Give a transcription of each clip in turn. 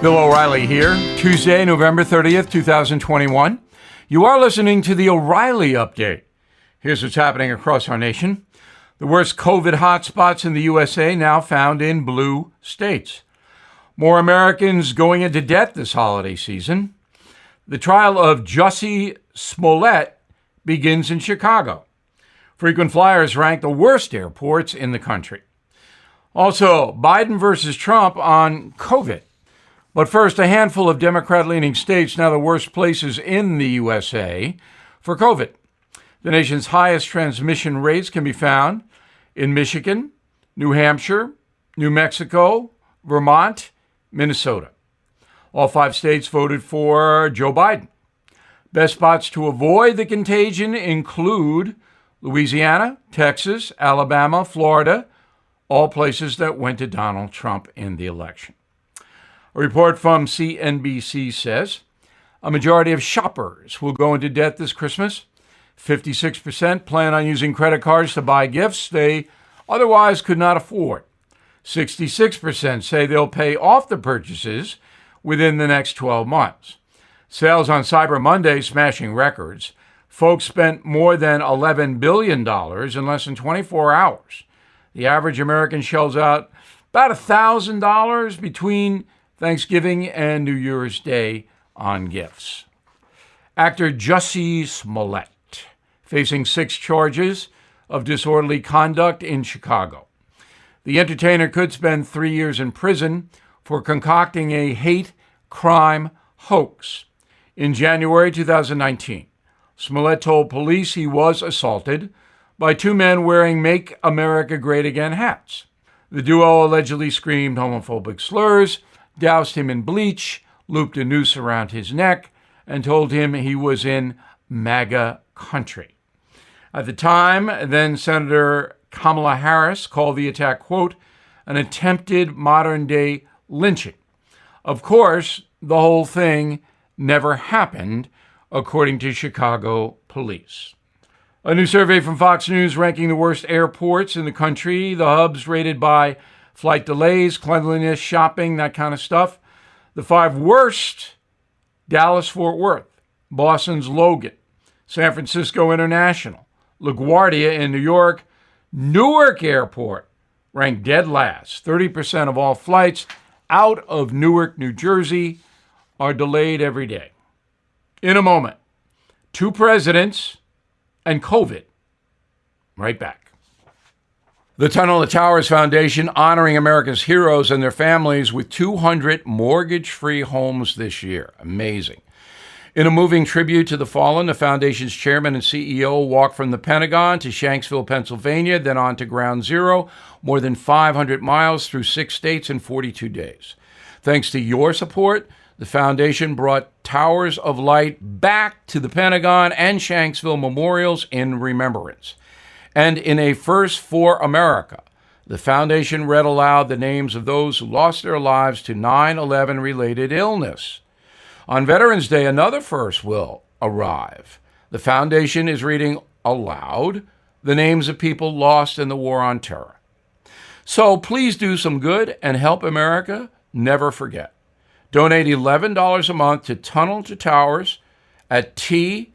Bill O'Reilly here, Tuesday, November 30th, 2021. You are listening to the O'Reilly Update. Here's what's happening across our nation. The worst COVID hotspots in the USA now found in blue states. More Americans going into debt this holiday season. The trial of Jussie Smollett begins in Chicago. Frequent flyers rank the worst airports in the country. Also, Biden versus Trump on COVID. But first, a handful of Democrat-leaning states now the worst places in the USA for COVID. The nation's highest transmission rates can be found in Michigan, New Hampshire, New Mexico, Vermont, Minnesota. All 5 states voted for Joe Biden. Best spots to avoid the contagion include Louisiana, Texas, Alabama, Florida, all places that went to Donald Trump in the election. A report from CNBC says a majority of shoppers will go into debt this Christmas. 56% plan on using credit cards to buy gifts they otherwise could not afford. 66% say they'll pay off the purchases within the next 12 months. Sales on Cyber Monday smashing records. Folks spent more than $11 billion in less than 24 hours. The average American shells out about $1,000 between Thanksgiving and New Year's Day on gifts. Actor Jussie Smollett facing 6 charges of disorderly conduct in Chicago. The entertainer could spend 3 years in prison for concocting a hate crime hoax. In January 2019, Smollett told police he was assaulted by 2 men wearing Make America Great Again hats. The duo allegedly screamed homophobic slurs, doused him in bleach, looped a noose around his neck, and told him he was in MAGA country. At the time, then Senator Kamala Harris called the attack, quote, an attempted modern-day lynching. Of course, the whole thing never happened, according to Chicago police. A new survey from Fox News ranking the worst airports in the country, the hubs rated by flight delays, cleanliness, shopping, that kind of stuff. The 5 worst: Dallas-Fort Worth, Boston's Logan, San Francisco International, LaGuardia in New York, Newark Airport ranked dead last. 30% of all flights out of Newark, New Jersey are delayed every day. In a moment, 2 presidents and COVID. Right back. The Tunnel to Towers Foundation honoring America's heroes and their families with 200 mortgage-free homes this year. Amazing. In a moving tribute to the fallen, the foundation's chairman and CEO walked from the Pentagon to Shanksville, Pennsylvania, then on to Ground Zero, more than 500 miles through 6 states in 42 days. Thanks to your support, the foundation brought Towers of Light back to the Pentagon and Shanksville memorials in remembrance. And in a first for America, the foundation read aloud the names of those who lost their lives to 9/11-related illness. On Veterans Day, another first will arrive. The foundation is reading aloud the names of people lost in the War on Terror. So please do some good and help America never forget. Donate $11 a month to Tunnel to Towers at T2T.org.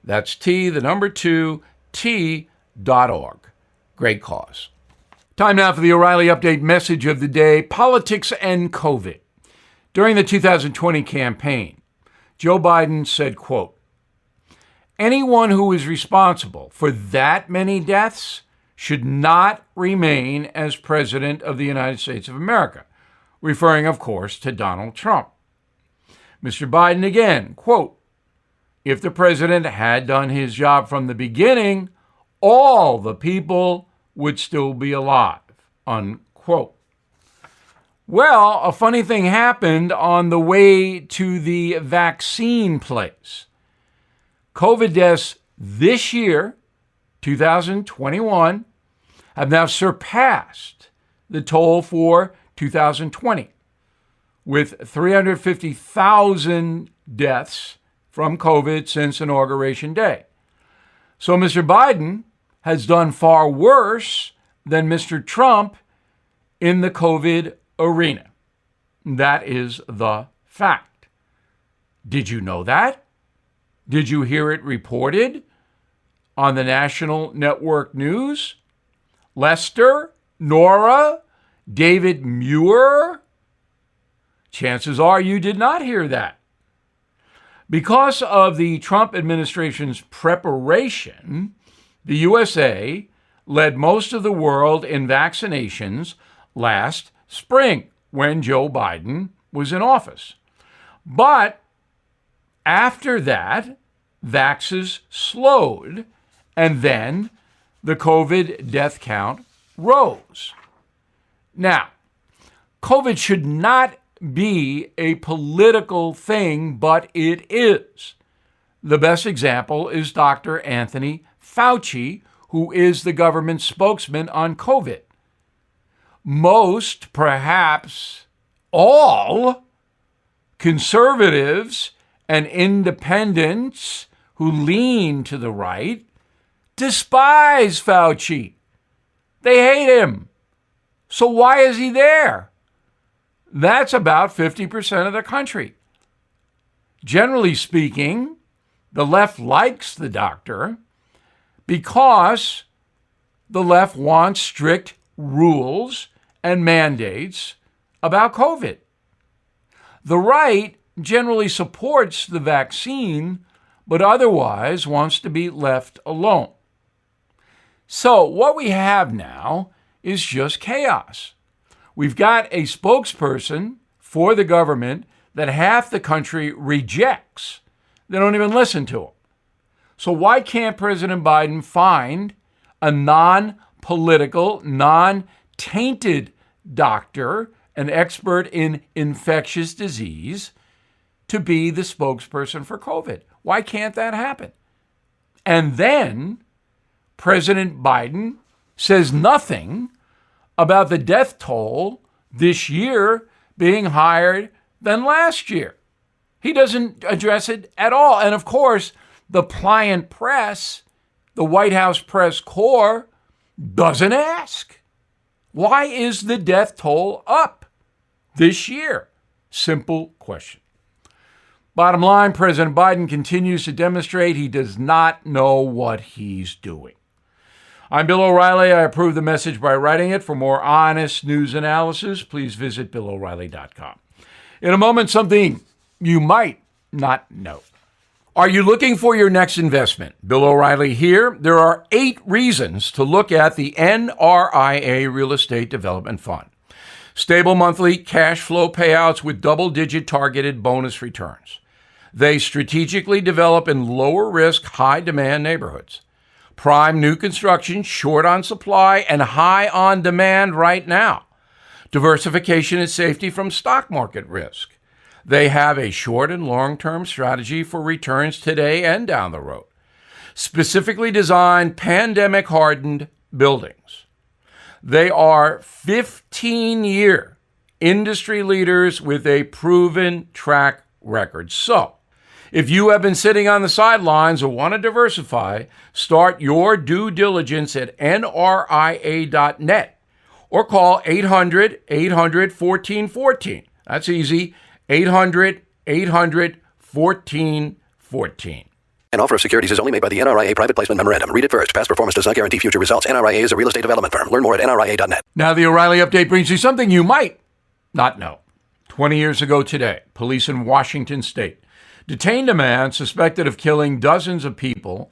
That's T2T.org. Great cause. Time now for the O'Reilly Update message of the day, politics and COVID. During the 2020 campaign, Joe Biden said, quote, anyone who is responsible for that many deaths should not remain as president of the United States of America, referring, of course, to Donald Trump. Mr. Biden again, quote, if the president had done his job from the beginning, all the people would still be alive, unquote. Well, a funny thing happened on the way to the vaccine place. COVID deaths this year, 2021, have now surpassed the toll for 2020, with 350,000 deaths from COVID since Inauguration Day. So Mr. Biden has done far worse than Mr. Trump in the COVID arena. That is the fact. Did you know that? Did you hear it reported on the national network news? Lester, Nora, David Muir? Chances are you did not hear that. Because of the Trump administration's preparation, the USA led most of the world in vaccinations last spring when Joe Biden was in office. But after that, vaxes slowed, and then the COVID death count rose. Now, COVID should not be a political thing, but it is. The best example is Dr. Anthony Fauci, who is the government spokesman on COVID. Most, perhaps all, conservatives and independents who lean to the right despise Fauci. They hate him. So why is he there? That's about 50% of the country. Generally speaking, the left likes the doctor because the left wants strict rules and mandates about COVID. The right generally supports the vaccine, but otherwise wants to be left alone. So what we have now is just chaos. We've got a spokesperson for the government that half the country rejects. They don't even listen to him. So why can't President Biden find a non-political, non-tainted doctor, an expert in infectious disease, to be the spokesperson for COVID? Why can't that happen? And then President Biden says nothing about the death toll this year being higher than last year. He doesn't address it at all. And of course, the pliant press, the White House press corps, doesn't ask. Why is the death toll up this year? Simple question. Bottom line, President Biden continues to demonstrate he does not know what he's doing. I'm Bill O'Reilly. I approve the message by writing it. For more honest news analysis, please visit BillO'Reilly.com. In a moment, something you might not know. Are you looking for your next investment? Bill O'Reilly here. There are 8 reasons to look at the NRIA Real Estate Development Fund. Stable monthly cash flow payouts with double-digit targeted bonus returns. They strategically develop in lower-risk, high-demand neighborhoods. Prime new construction, short on supply, and high on demand right now. Diversification and safety from stock market risk. They have a short and long-term strategy for returns today and down the road. Specifically designed pandemic-hardened buildings. They are 15-year industry leaders with a proven track record. So, if you have been sitting on the sidelines or want to diversify, start your due diligence at nria.net or call 800-800-1414. That's easy, 800-800-1414. An offer of securities is only made by the NRIA Private Placement Memorandum. Read it first. Past performance does not guarantee future results. NRIA is a real estate development firm. Learn more at nria.net. Now the O'Reilly Update brings you something you might not know. 20 years ago today, police in Washington State detained a man suspected of killing dozens of people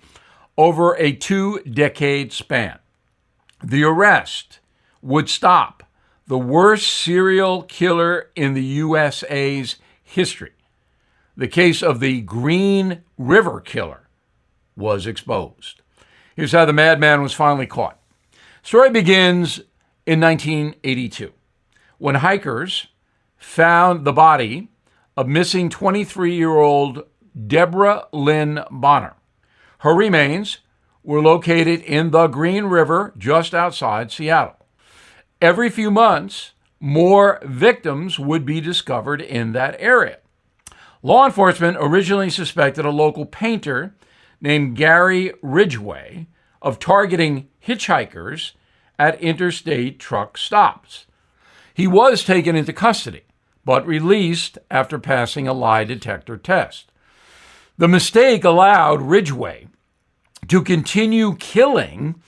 over a 2-decade span. The arrest would stop the worst serial killer in the USA's history. The case of the Green River Killer was exposed. Here's how the madman was finally caught. Story begins in 1982, when hikers found the body of missing 23-year-old Deborah Lynn Bonner. Her remains were located in the Green River just outside Seattle. Every few months, more victims would be discovered in that area. Law enforcement originally suspected a local painter named Gary Ridgway of targeting hitchhikers at interstate truck stops. He was taken into custody, but released after passing a lie detector test. The mistake allowed Ridgway to continue killing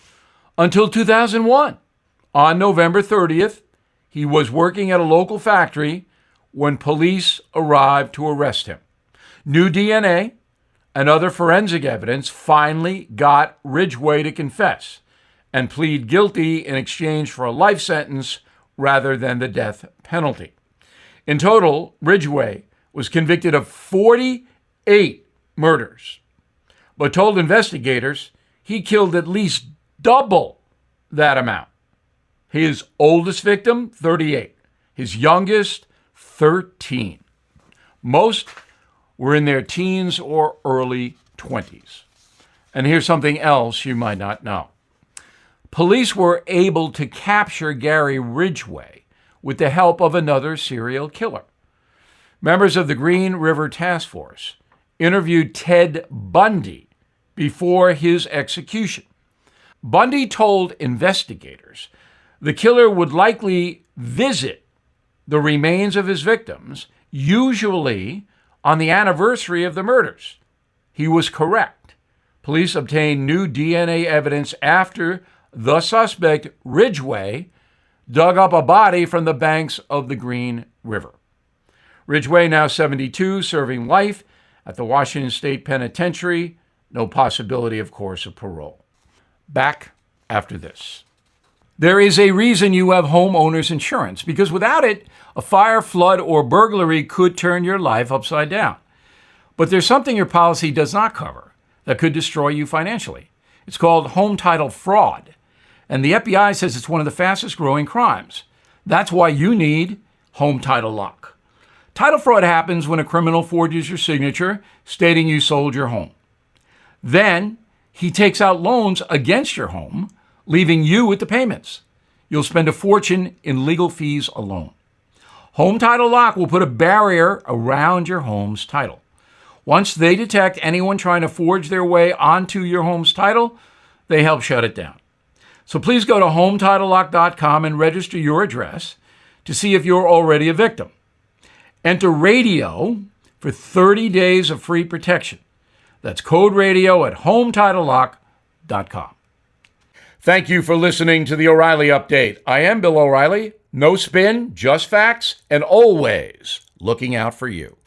until 2001. On November 30th, he was working at a local factory when police arrived to arrest him. New DNA and other forensic evidence finally got Ridgway to confess and plead guilty in exchange for a life sentence rather than the death penalty. In total, Ridgway was convicted of 48 murders, but told investigators he killed at least double that amount. His oldest victim, 38. His youngest, 13. Most were in their teens or early 20s. And here's something else you might not know. Police were able to capture Gary Ridgway with the help of another serial killer. Members of the Green River Task Force interviewed Ted Bundy before his execution. Bundy told investigators the killer would likely visit the remains of his victims, usually on the anniversary of the murders. He was correct. Police obtained new DNA evidence after the suspect, Ridgway, dug up a body from the banks of the Green River. Ridgway, now 72, serving life at the Washington State Penitentiary. No possibility, of course, of parole. Back after this. There is a reason you have homeowners insurance, because without it, a fire, flood, or burglary could turn your life upside down. But there's something your policy does not cover that could destroy you financially. It's called home title fraud. And the FBI says it's one of the fastest growing crimes. That's why you need Home Title Lock. Title fraud happens when a criminal forges your signature stating you sold your home. Then he takes out loans against your home, leaving you with the payments. You'll spend a fortune in legal fees alone. Home Title Lock will put a barrier around your home's title. Once they detect anyone trying to forge their way onto your home's title, they help shut it down. So please go to HometitleLock.com and register your address to see if you're already a victim. Enter radio for 30 days of free protection. That's code radio at HometitleLock.com. Thank you for listening to the O'Reilly Update. I am Bill O'Reilly. No spin, just facts, and always looking out for you.